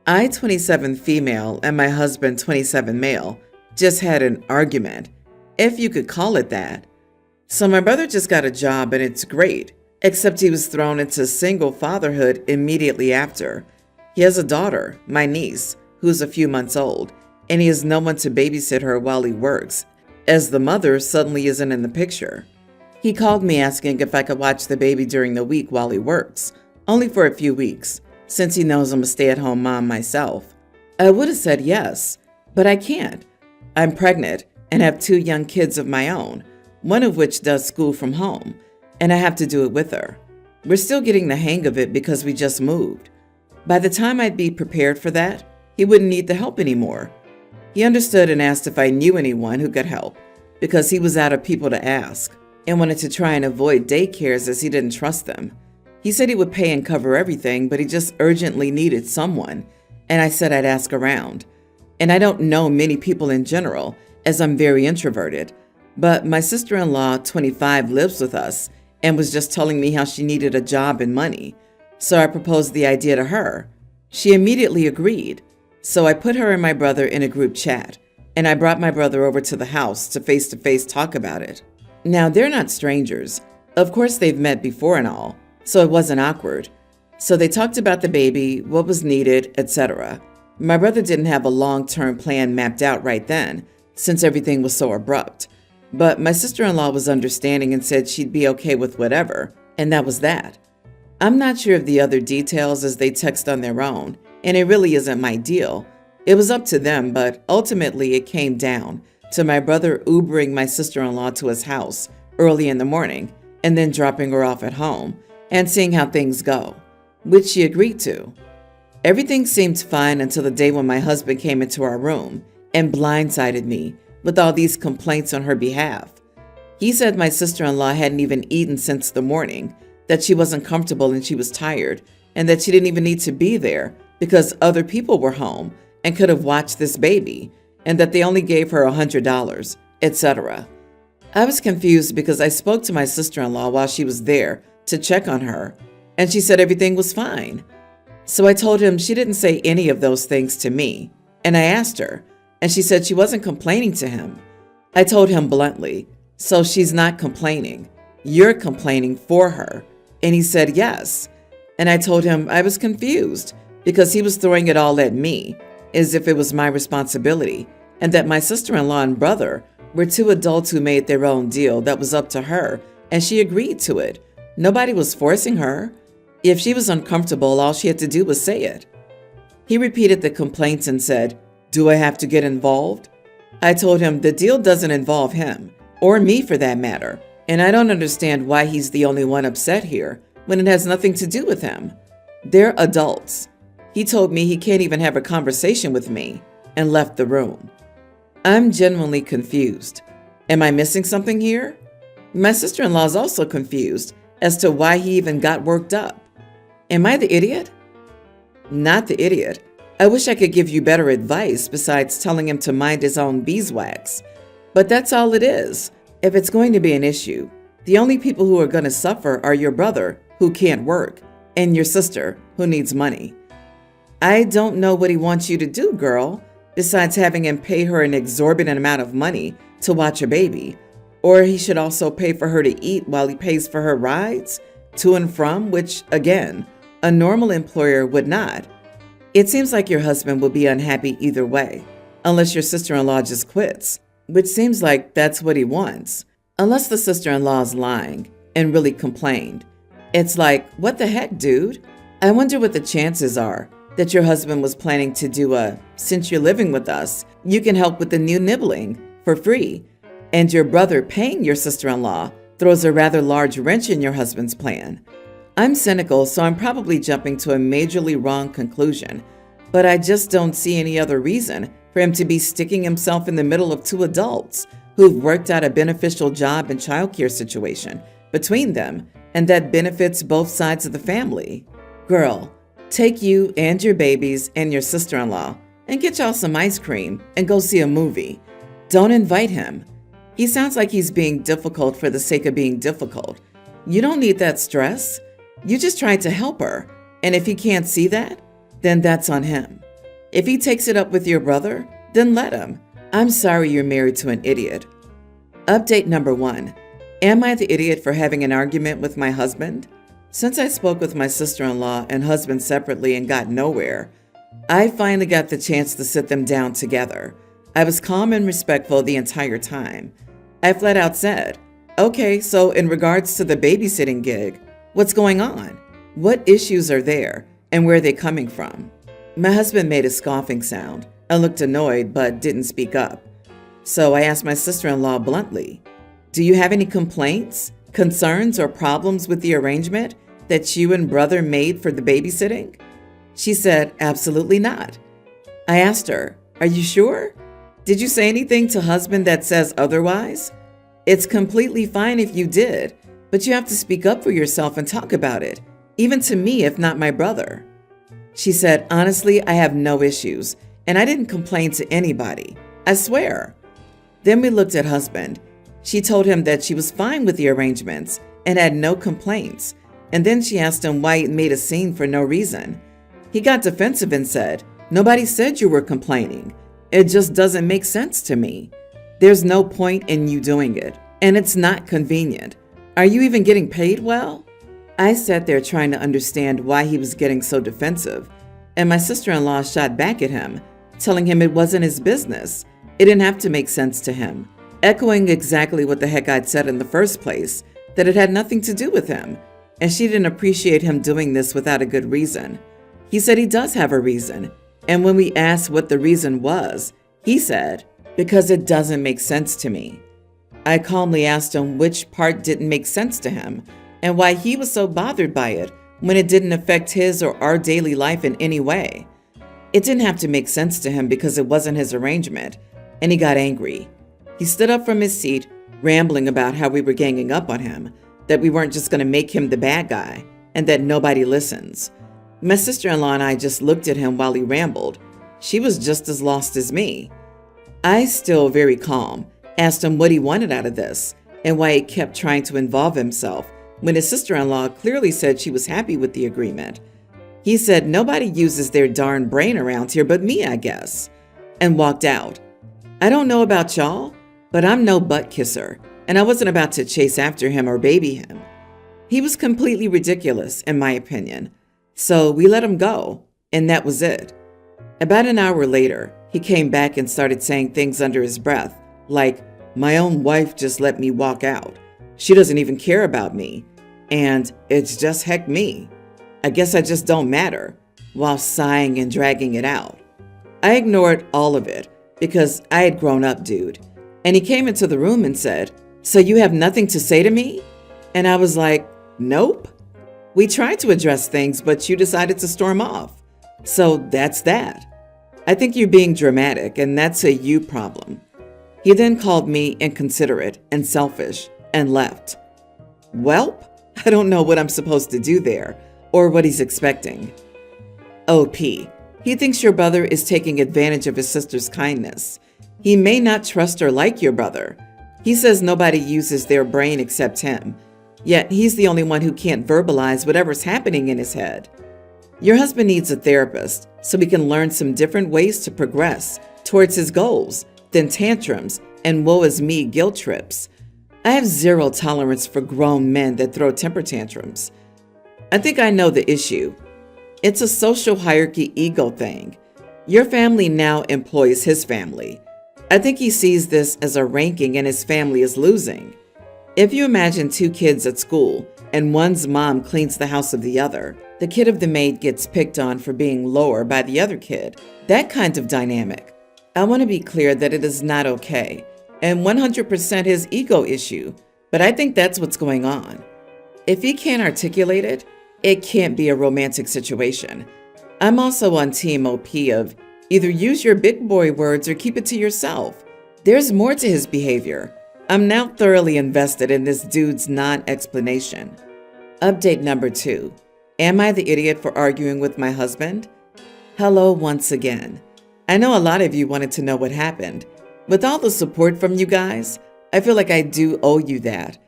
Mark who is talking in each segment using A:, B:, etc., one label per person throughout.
A: I, 27 female, and my husband, 27 male, just had an argument, if you could call it that. So my brother just got a job and it's great, except he was thrown into single fatherhood immediately after. He has a daughter, my niece, who's a few months old, and he has no one to babysit her while he works, as the mother suddenly isn't in the picture. He called me asking if I could watch the baby during the week while he works, only for a few weeks, since he knows I'm a stay-at-home mom myself. I would have said yes, but I can't. I'm pregnant and have 2 young kids of my own, one of which does school from home, and I have to do it with her. We're still getting the hang of it because we just moved. By the time I'd be prepared for that, he wouldn't need the help anymore. He understood and asked if I knew anyone who could help, because he was out of people to ask, and wanted to try and avoid daycares as he didn't trust them. He said he would pay and cover everything, but he just urgently needed someone, and I said I'd ask around. And I don't know many people in general, as I'm very introverted, but my sister-in-law, 25, lives with us and was just telling me how she needed a job and money. So I proposed the idea to her. She immediately agreed. So I put her and my brother in a group chat, and I brought my brother over to the house to face-to-face talk about it. Now, they're not strangers. Of course, they've met before and all, so it wasn't awkward. So they talked about the baby, what was needed, etc. My brother didn't have a long-term plan mapped out right then, since everything was so abrupt. But my sister-in-law was understanding and said she'd be okay with whatever, and that was that. I'm not sure of the other details as they text on their own, and it really isn't my deal. It was up to them, but ultimately it came down to my brother Ubering my sister-in-law to his house early in the morning and then dropping her off at home and seeing how things go, which she agreed to. Everything seemed fine until the day when my husband came into our room and blindsided me with all these complaints on her behalf. He said my sister-in-law hadn't even eaten since the morning, that she wasn't comfortable and she was tired, and that she didn't even need to be there because other people were home and could have watched this baby, and that they only gave her $100, etc. I was confused because I spoke to my sister-in-law while she was there to check on her, and she said everything was fine. So I told him she didn't say any of those things to me, and I asked her, and she said she wasn't complaining to him. I told him bluntly, so she's not complaining. You're complaining for her. And he said yes. And I told him I was confused because he was throwing it all at me as if it was my responsibility, and that my sister-in-law and brother were 2 adults who made their own deal that was up to her, and she agreed to it. Nobody was forcing her. If she was uncomfortable, all she had to do was say it. He repeated the complaints and said, "Do I have to get involved?" I told him the deal doesn't involve him, or me for that matter, and I don't understand why he's the only one upset here when it has nothing to do with him. They're adults. He told me he can't even have a conversation with me and left the room. I'm genuinely confused. Am I missing something here? My sister-in-law is also confused as to why he even got worked up. Am I the idiot? Not the idiot. I wish I could give you better advice besides telling him to mind his own beeswax. But that's all it is. If it's going to be an issue, the only people who are going to suffer are your brother, who can't work, and your sister, who needs money. I don't know what he wants you to do, girl, besides having him pay her an exorbitant amount of money to watch a baby. Or he should also pay for her to eat while he pays for her rides to and from, which, again, a normal employer would not. It seems like your husband will be unhappy either way, unless your sister-in-law just quits, which seems like that's what he wants. Unless the sister-in-law is lying and really complained. It's like, what the heck, dude? I wonder what the chances are that your husband was planning to do since you're living with us, you can help with the new nibbling for free. And your brother paying your sister-in-law throws a rather large wrench in your husband's plan. I'm cynical, so I'm probably jumping to a majorly wrong conclusion, but I just don't see any other reason for him to be sticking himself in the middle of 2 adults who've worked out a beneficial job and childcare situation between them, and that benefits both sides of the family. Girl, take you and your babies and your sister-in-law and get y'all some ice cream and go see a movie. Don't invite him. He sounds like he's being difficult for the sake of being difficult. You don't need that stress. You just tried to help her, and if he can't see that, then that's on him. If he takes it up with your brother, then let him. I'm sorry you're married to an idiot. Update number 1. Am I the idiot for having an argument with my husband? Since I spoke with my sister-in-law and husband separately and got nowhere, I finally got the chance to sit them down together. I was calm and respectful the entire time. I flat out said, "Okay, so in regards to the babysitting gig, what's going on? What issues are there, and where are they coming from?" My husband made a scoffing sound and looked annoyed but didn't speak up. So I asked my sister-in-law bluntly, "Do you have any complaints, concerns, or problems with the arrangement that you and brother made for the babysitting?" She said, "Absolutely not." I asked her, "Are you sure? Did you say anything to husband that says otherwise? It's completely fine if you did, but you have to speak up for yourself and talk about it, even to me if not my brother." She said, "Honestly, I have no issues, and I didn't complain to anybody. I swear." Then we looked at husband. She told him that she was fine with the arrangements and had no complaints, and then she asked him why he made a scene for no reason. He got defensive and said, "Nobody said you were complaining. It just doesn't make sense to me. There's no point in you doing it, and it's not convenient. Are you even getting paid well?" I sat there trying to understand why he was getting so defensive, and my sister-in-law shot back at him, telling him it wasn't his business. It didn't have to make sense to him, echoing exactly what the heck I'd said in the first place, that it had nothing to do with him, and she didn't appreciate him doing this without a good reason. He said he does have a reason, and when we asked what the reason was, he said, "Because it doesn't make sense to me." I calmly asked him which part didn't make sense to him, and why he was so bothered by it when it didn't affect his or our daily life in any way. It didn't have to make sense to him because it wasn't his arrangement, and he got angry. He stood up from his seat, rambling about how we were ganging up on him, that we weren't just going to make him the bad guy, and that nobody listens. My sister-in-law and I just looked at him while he rambled. She was just as lost as me. I, still very calm, asked him what he wanted out of this, and why he kept trying to involve himself when his sister-in-law clearly said she was happy with the agreement. He said nobody uses their darn brain around here but me, I guess, and walked out. I don't know about y'all, but I'm no butt kisser, and I wasn't about to chase after him or baby him. He was completely ridiculous, in my opinion, so we let him go, and that was it. About an hour later, he came back and started saying things under his breath, like, "My own wife just let me walk out. She doesn't even care about me, and it's just heck me. I guess I just don't matter," while sighing and dragging it out. I ignored all of it because I had grown up, dude. And he came into the room and said, "So you have nothing to say to me?" And I was like, "Nope. We tried to address things, but you decided to storm off. So that's that. I think you're being dramatic, and that's a you problem." He then called me inconsiderate and selfish and left. Welp, I don't know what I'm supposed to do there or what he's expecting. OP, he thinks your brother is taking advantage of his sister's kindness. He may not trust or like your brother. He says nobody uses their brain except him, yet he's the only one who can't verbalize whatever's happening in his head. Your husband needs a therapist so he can learn some different ways to progress towards his goals than tantrums and woe is me guilt trips. I have zero tolerance for grown men that throw temper tantrums. I think I know the issue. It's a social hierarchy ego thing. Your family now employs his family. I think he sees this as a ranking and his family is losing. If you imagine two kids at school and one's mom cleans the house of the other, the kid of the maid gets picked on for being lower by the other kid. That kind of dynamic. I want to be clear that it is not okay and 100% his ego issue, but I think that's what's going on. If he can't articulate it, it can't be a romantic situation. I'm also on team OP of either use your big boy words or keep it to yourself. There's more to his behavior. I'm now thoroughly invested in this dude's non-explanation. Update number 2. Am I the idiot for arguing with my husband? Hello once again. I know a lot of you wanted to know what happened. With all the support from you guys, I feel like I do owe you that.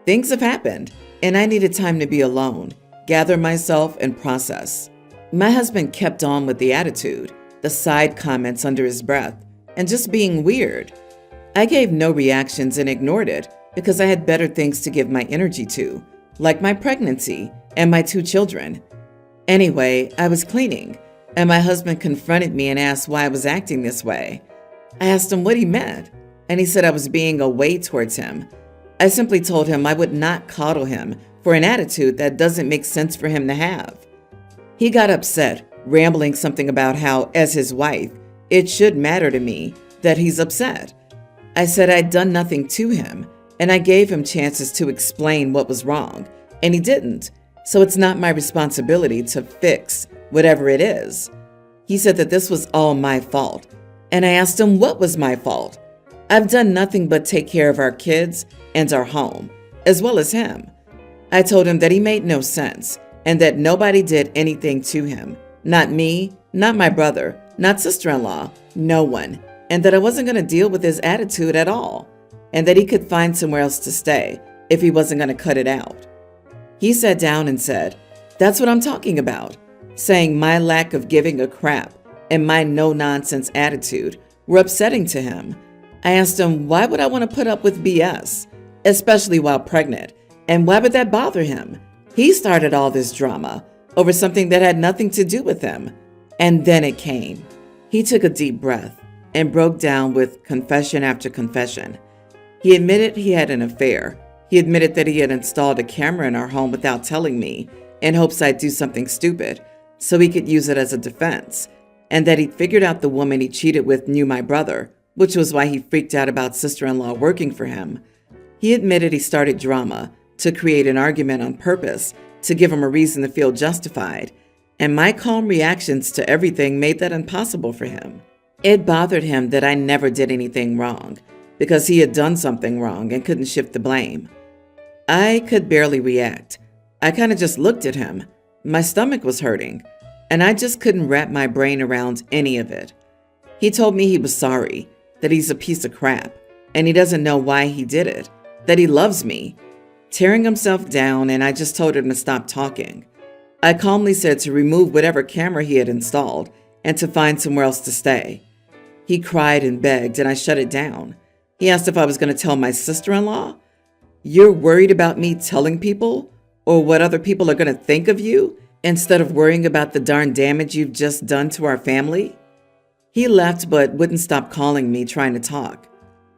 A: Things have happened, and I needed time to be alone, gather myself, and process. My husband kept on with the attitude, the side comments under his breath, and just being weird. I gave no reactions and ignored it because I had better things to give my energy to, like my pregnancy and my 2 children. Anyway, I was cleaning, and my husband confronted me and asked why I was acting this way. I asked him what he meant, and he said I was being a weight towards him. I simply told him I would not coddle him for an attitude that doesn't make sense for him to have. He got upset, rambling something about how, as his wife, it should matter to me that he's upset. I said I'd done nothing to him, and I gave him chances to explain what was wrong, and he didn't, so it's not my responsibility to fix whatever it is. He said that this was all my fault, and I asked him what was my fault. I've done nothing but take care of our kids and our home, as well as him. I told him that he made no sense, and that nobody did anything to him. Not me, not my brother, not sister-in-law, no one, and that I wasn't going to deal with his attitude at all, and that he could find somewhere else to stay if he wasn't going to cut it out. He sat down and said, "That's what I'm talking about," saying my lack of giving a crap and my no-nonsense attitude were upsetting to him. I asked him, why would I want to put up with BS, especially while pregnant, and why would that bother him? He started all this drama over something that had nothing to do with him. And then it came. He took a deep breath and broke down with confession after confession. He admitted he had an affair. He admitted that he had installed a camera in our home without telling me in hopes I'd do something stupid so he could use it as a defense, and that he'd figured out the woman he cheated with knew my brother, which was why he freaked out about sister-in-law working for him. He admitted he started drama to create an argument on purpose to give him a reason to feel justified, and my calm reactions to everything made that impossible for him. It bothered him that I never did anything wrong, because he had done something wrong and couldn't shift the blame. I could barely react. I kind of just looked at him. My stomach was hurting, and I just couldn't wrap my brain around any of it. He told me he was sorry, that he's a piece of crap, and he doesn't know why he did it, that he loves me, tearing himself down, and I just told him to stop talking. I calmly said to remove whatever camera he had installed and to find somewhere else to stay. He cried and begged, and I shut it down. He asked if I was going to tell my sister-in-law. You're worried about me telling people or what other people are going to think of you instead of worrying about the darn damage you've just done to our family? He left but wouldn't stop calling me, trying to talk.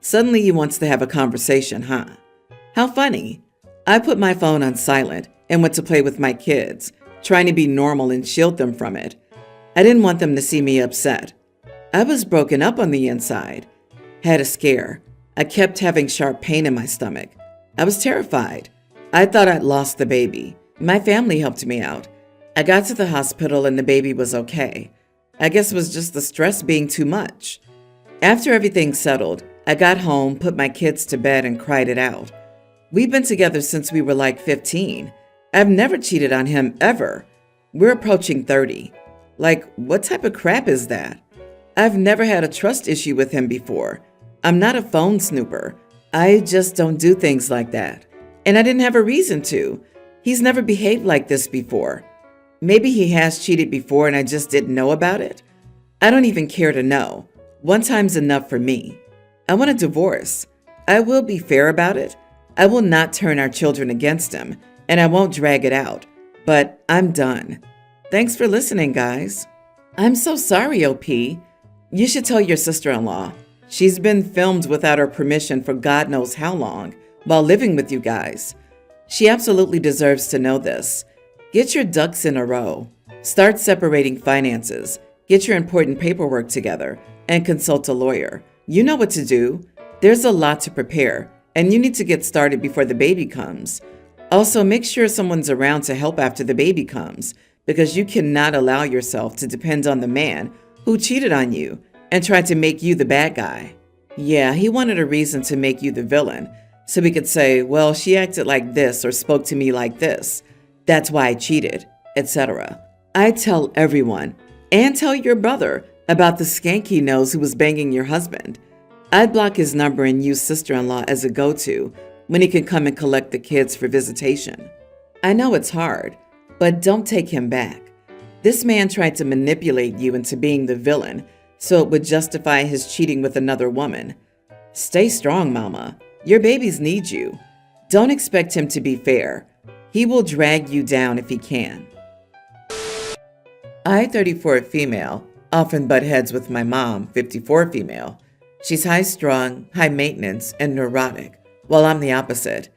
A: Suddenly he wants to have a conversation, huh? How funny. I put my phone on silent and went to play with my kids, trying to be normal and shield them from it. I didn't want them to see me upset. I was broken up on the inside. Had a scare. I kept having sharp pain in my stomach. I was terrified. I thought I'd lost the baby. My family helped me out. I got to the hospital and the baby was okay. I guess it was just the stress being too much. After everything settled, I got home, put my kids to bed, and cried it out. We've been together since we were like 15. I've never cheated on him, ever. We're approaching 30. Like, what type of crap is that? I've never had a trust issue with him before. I'm not a phone snooper. I just don't do things like that. And I didn't have a reason to. He's never behaved like this before. Maybe he has cheated before and I just didn't know about it. I don't even care to know. One time's enough for me. I want a divorce. I will be fair about it. I will not turn our children against him, and I won't drag it out. But I'm done. Thanks for listening, guys. I'm so sorry, OP. You should tell your sister-in-law. She's been filmed without her permission for God knows how long while living with you guys. She absolutely deserves to know this. Get your ducks in a row. Start separating finances. Get your important paperwork together and consult a lawyer. You know what to do. There's a lot to prepare, and you need to get started before the baby comes. Also, make sure someone's around to help after the baby comes, because you cannot allow yourself to depend on the man who cheated on you and tried to make you the bad guy. Yeah, he wanted a reason to make you the villain, so he could say, well, she acted like this or spoke to me like this. That's why I cheated, etc. I tell everyone, and tell your brother about the skank he knows who was banging your husband. I'd block his number and use sister-in-law as a go-to when he can come and collect the kids for visitation. I know it's hard, but don't take him back. This man tried to manipulate you into being the villain so it would justify his cheating with another woman. Stay strong, Mama. Your babies need you. Don't expect him to be fair. He will drag you down if he can. I, 34 female, often butt heads with my mom, 54 female. She's high-strung, high-maintenance, and neurotic, while I'm the opposite.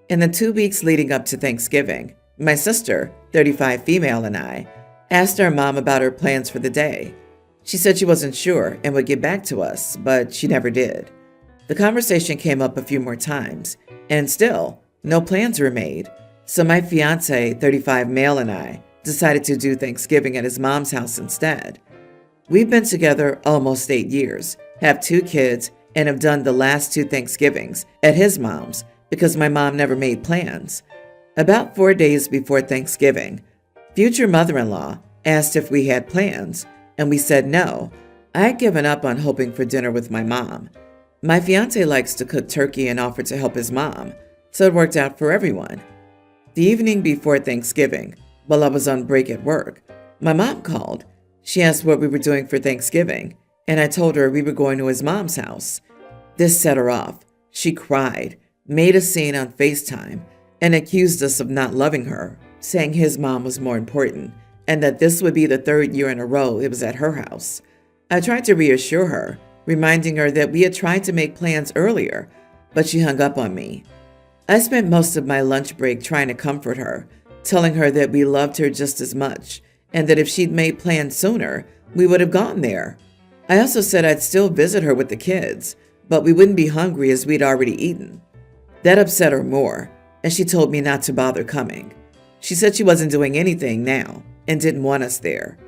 A: In the 2 weeks leading up to Thanksgiving, my sister, 35 female, and I asked our mom about her plans for the day. She said she wasn't sure and would get back to us, but she never did. The conversation came up a few more times, and still, no plans were made. So my fiance, 35 male, and I decided to do Thanksgiving at his mom's house instead. We've been together almost 8 years, have 2 kids, and have done the last 2 Thanksgivings at his mom's because my mom never made plans. About 4 days before Thanksgiving, future mother-in-law asked if we had plans, and we said no. I had given up on hoping for dinner with my mom. My fiance likes to cook turkey and offered to help his mom, so it worked out for everyone. The evening before Thanksgiving, while I was on break at work, my mom called. She asked what we were doing for Thanksgiving, and I told her we were going to his mom's house. This set her off. She cried, made a scene on FaceTime, and accused us of not loving her, saying his mom was more important, and that this would be the 3rd year in a row it was at her house. I tried to reassure her, reminding her that we had tried to make plans earlier, but she hung up on me. I spent most of my lunch break trying to comfort her, telling her that we loved her just as much, and that if she'd made plans sooner, we would have gone there. I also said I'd still visit her with the kids, but we wouldn't be hungry as we'd already eaten. That upset her more, and she told me not to bother coming. She said she wasn't doing anything now and didn't want us there.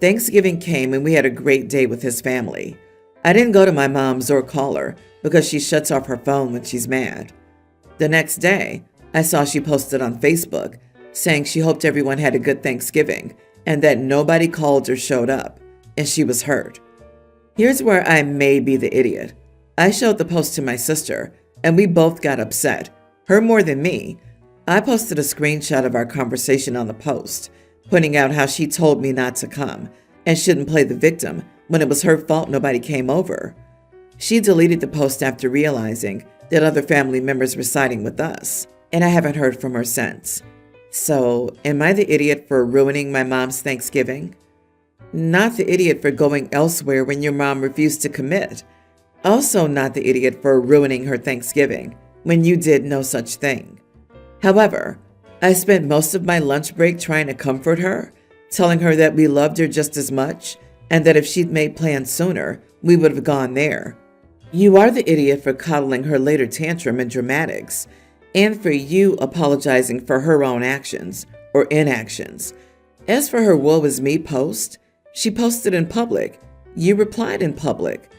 A: Thanksgiving came and we had a great day with his family. I didn't go to my mom's or call her because she shuts off her phone when she's mad. The next day, I saw she posted on Facebook saying she hoped everyone had a good Thanksgiving and that nobody called or showed up, and she was hurt. Here's where I may be the idiot. I showed the post to my sister, and we both got upset, her more than me. I posted a screenshot of our conversation on the post, pointing out how she told me not to come and shouldn't play the victim when it was her fault nobody came over. She deleted the post after realizing that other family members were siding with us, and I haven't heard from her since. So, am I the idiot for ruining my mom's Thanksgiving? Not the idiot for going elsewhere when your mom refused to commit. Also not the idiot for ruining her Thanksgiving when you did no such thing. However, I spent most of my lunch break trying to comfort her, telling her that we loved her just as much and that if she'd made plans sooner, we would have gone there. You are the idiot for coddling her later tantrum and dramatics, and for you apologizing for her own actions or inactions. As for her woe is me post, she posted in public. You replied in public.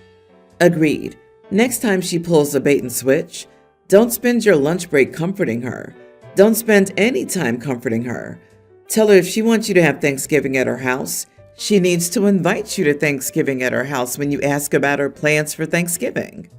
A: Agreed. Next time she pulls a bait and switch, don't spend your lunch break comforting her. Don't spend any time comforting her. Tell her if she wants you to have Thanksgiving at her house, she needs to invite you to Thanksgiving at her house when you ask about her plans for Thanksgiving.